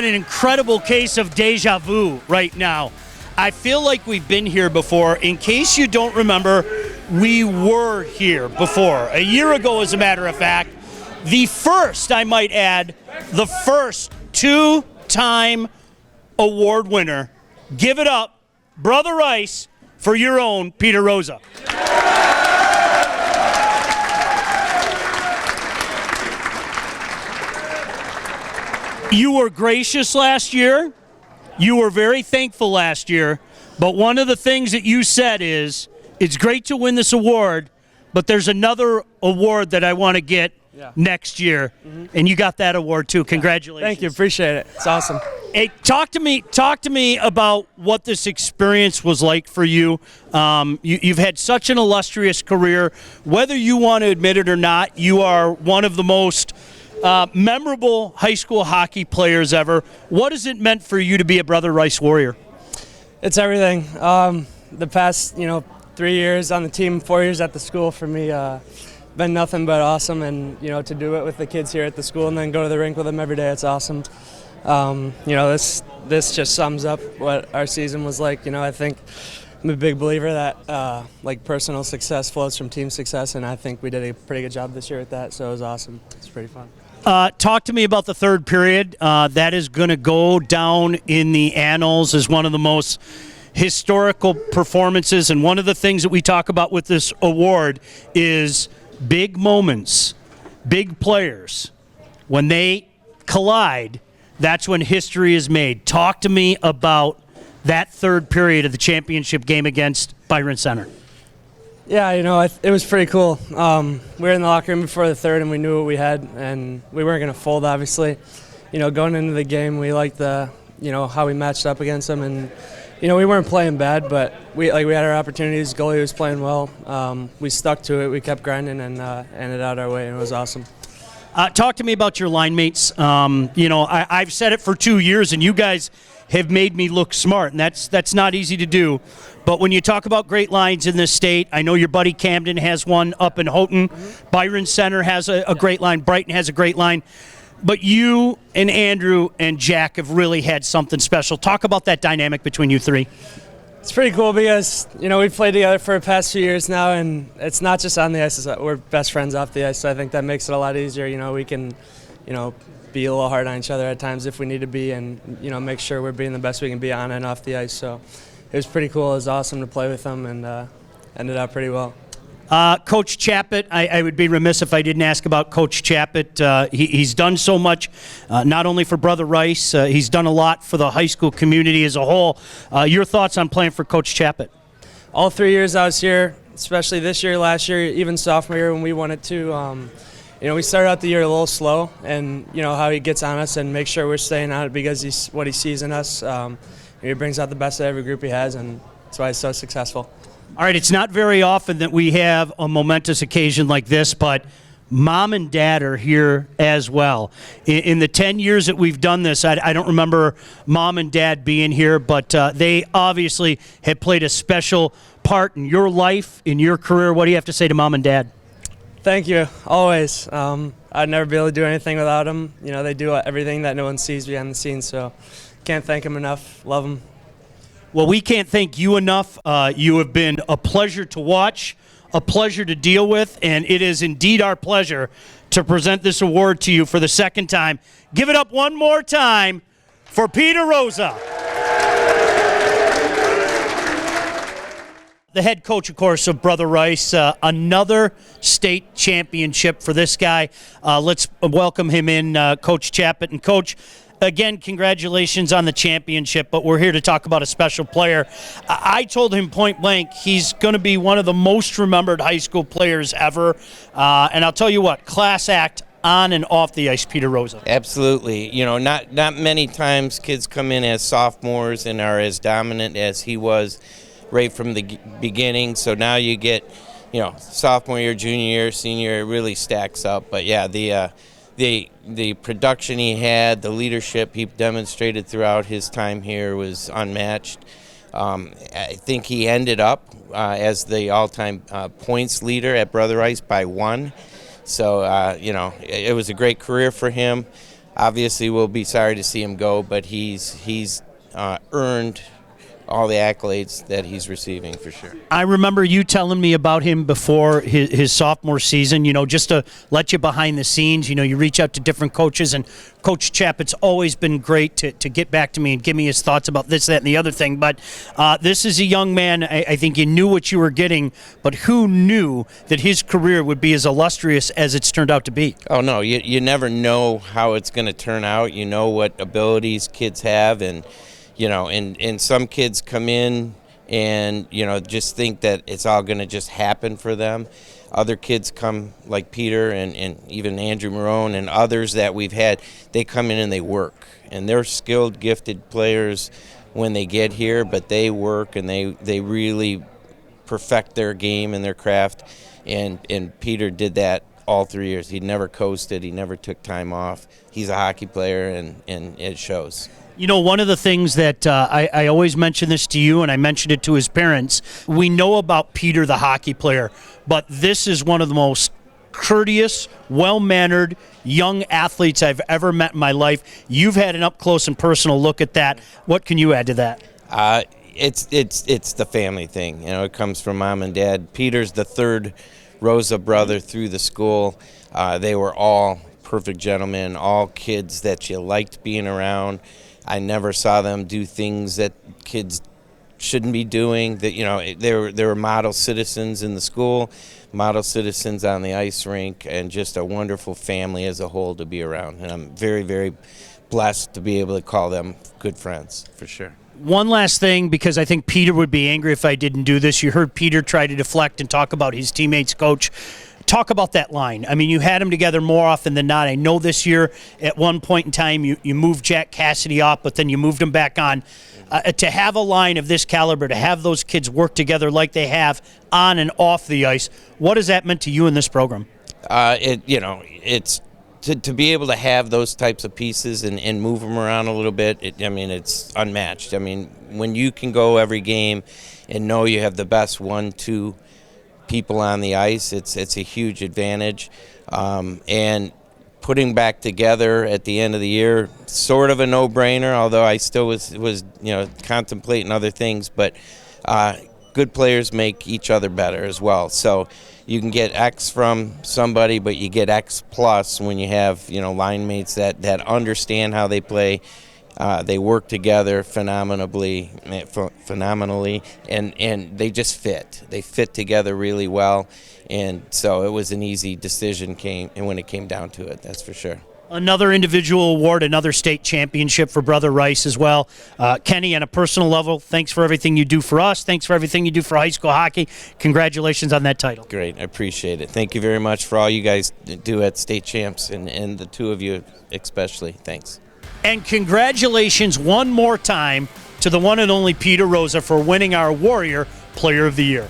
an incredible case of deja vu right now. I feel like we've been here before. In case you don't remember, we were here before. A year ago, as a matter of fact. The first, I might add, the first two-time award winner. Give it up, Brother Rice, for your own Peter Rosa. You were gracious last year. You were very thankful last year. But one of the things that you said is, it's great to win this award, but there's another award that I want to get next year. And you got that award too. Congratulations. Thank you. Appreciate it. It's awesome. Hey, talk to me about what this experience was like for you. You've had such an illustrious career. Whether you want to admit it or not, you are one of the most memorable high school hockey players ever. What has it meant for you to be a Brother Rice Warrior? It's everything. The past, 3 years on the team, 4 years at the school for me, been nothing but awesome. And to do it with the kids here at the school and then go to the rink with them every day, it's awesome. This just sums up what our season was like. I think I'm a big believer that personal success flows from team success, and I think we did a pretty good job this year with that. So it was awesome. It's pretty fun. Talk to me about the third period. That is going to go down in the annals as one of the most historical performances. And one of the things that we talk about with this award is big moments, big players. When they collide, that's when history is made. Talk to me about that third period of the championship game against Byron Center. Yeah, it was pretty cool. We were in the locker room before the third, and we knew what we had, and we weren't going to fold, obviously. Going into the game, we liked how we matched up against them, and we weren't playing bad, but we had our opportunities. Goalie was playing well. We stuck to it. We kept grinding and ended out our way, and it was awesome. Talk to me about your line mates. I've said it for 2 years, and you guys have made me look smart, and that's not easy to do. But when you talk about great lines in this state, I know your buddy Camden has one up in Houghton. Byron Center has a great line. Brighton has a great line. But you and Andrew and Jack have really had something special. Talk about that dynamic between you three. It's pretty cool because, we've played together for the past few years now, and it's not just on the ice. We're best friends off the ice, so I think that makes it a lot easier. We can, be a little hard on each other at times if we need to be, and, make sure we're being the best we can be on and off the ice. So it was pretty cool. It was awesome to play with them, and ended up pretty well. Coach Chappett, I would be remiss if I didn't ask about Coach Chappett. He's done so much, not only for Brother Rice, he's done a lot for the high school community as a whole. Your thoughts on playing for Coach Chappett? All 3 years I was here, especially this year, last year, even sophomore year when we won it too. We started out the year a little slow, and how he gets on us and makes sure we're staying on it because what he sees in us. He brings out the best of every group he has, and that's why he's so successful. All right, it's not very often that we have a momentous occasion like this, but Mom and Dad are here as well. In the 10 years that we've done this, I don't remember Mom and Dad being here, but they obviously have played a special part in your life, in your career. What do you have to say to Mom and Dad? Thank you, always. I'd never be able to do anything without them. They do everything that no one sees behind the scenes, so can't thank them enough. Love them. Well, we can't thank you enough. You have been a pleasure to watch, a pleasure to deal with, and it is indeed our pleasure to present this award to you for the second time. Give it up one more time for Peter Rosa. The head coach, of course, of Brother Rice. Another state championship for this guy. Let's welcome him in, Coach Chappett. And Coach, again, congratulations on the championship, but we're here to talk about a special player. I told him point blank he's going to be one of the most remembered high school players ever. And I'll tell you what, class act on and off the ice, Peter Rosa. Absolutely. Not many times kids come in as sophomores and are as dominant as he was right from the beginning. So now you get, sophomore year, junior year, senior year, it really stacks up. But yeah, the production he had, the leadership he demonstrated throughout his time here was unmatched. I think he ended up as the all-time points leader at Brother Rice by 1. So, it was a great career for him. obviously we'll be sorry to see him go, but he's earned all the accolades that he's receiving for sure. I remember you telling me about him before his sophomore season, just to let you behind the scenes. You reach out to different coaches, and Coach Chapp, it's always been great to get back to me and give me his thoughts about this, that, and the other thing. But this is a young man, I think you knew what you were getting, but who knew that his career would be as illustrious as it's turned out to be? Oh, no, you never know how it's going to turn out. You know what abilities kids have, and and some kids come in and, just think that it's all going to just happen for them. Other kids come like Peter and even Andrew Marone and others that we've had, they come in and they work. And they're skilled, gifted players when they get here, but they work and they really perfect their game and their craft. And Peter did that all 3 years. He never coasted. He never took time off. He's a hockey player, and it shows. One of the things that I always mention this to you, and I mentioned it to his parents, we know about Peter, the hockey player, but this is one of the most courteous, well-mannered young athletes I've ever met in my life. You've had an up-close and personal look at that. What can you add to that? It's the family thing. It comes from mom and dad. Peter's the third Rosa brother through the school. They were all perfect gentlemen, all kids that you liked being around. I never saw them do things that kids shouldn't be doing. That they were model citizens in the school, model citizens on the ice rink, and just a wonderful family as a whole to be around. And I'm very, very blessed to be able to call them good friends for sure. One last thing, because I think Peter would be angry if I didn't do this. You heard Peter try to deflect and talk about his teammates' coach. Talk about that line. I mean, you had them together more often than not. I know this year at one point in time you moved Jack Cassidy off, but then you moved him back on. To have a line of this caliber, to have those kids work together like they have on and off the ice, what has that meant to you in this program? It's to be able to have those types of pieces and move them around a little bit. It's unmatched. When you can go every game and know you have the best 1-2 people on the ice, it's a huge advantage. And putting back together at the end of the year, sort of a no-brainer, although I still was contemplating other things. But good players make each other better as well. So you can get X from somebody, but you get X plus when you have line mates that understand how they play. They work together phenomenally, and they just fit. They fit together really well, and so it was an easy decision when it came down to it, that's for sure. Another individual award, another state championship for Brother Rice as well. Kenny, on a personal level, thanks for everything you do for us. Thanks for everything you do for high school hockey. Congratulations on that title. Great, I appreciate it. Thank you very much for all you guys do at State Champs, and the two of you especially. Thanks. And congratulations one more time to the one and only Peter Rosa for winning our Warrior Player of the Year.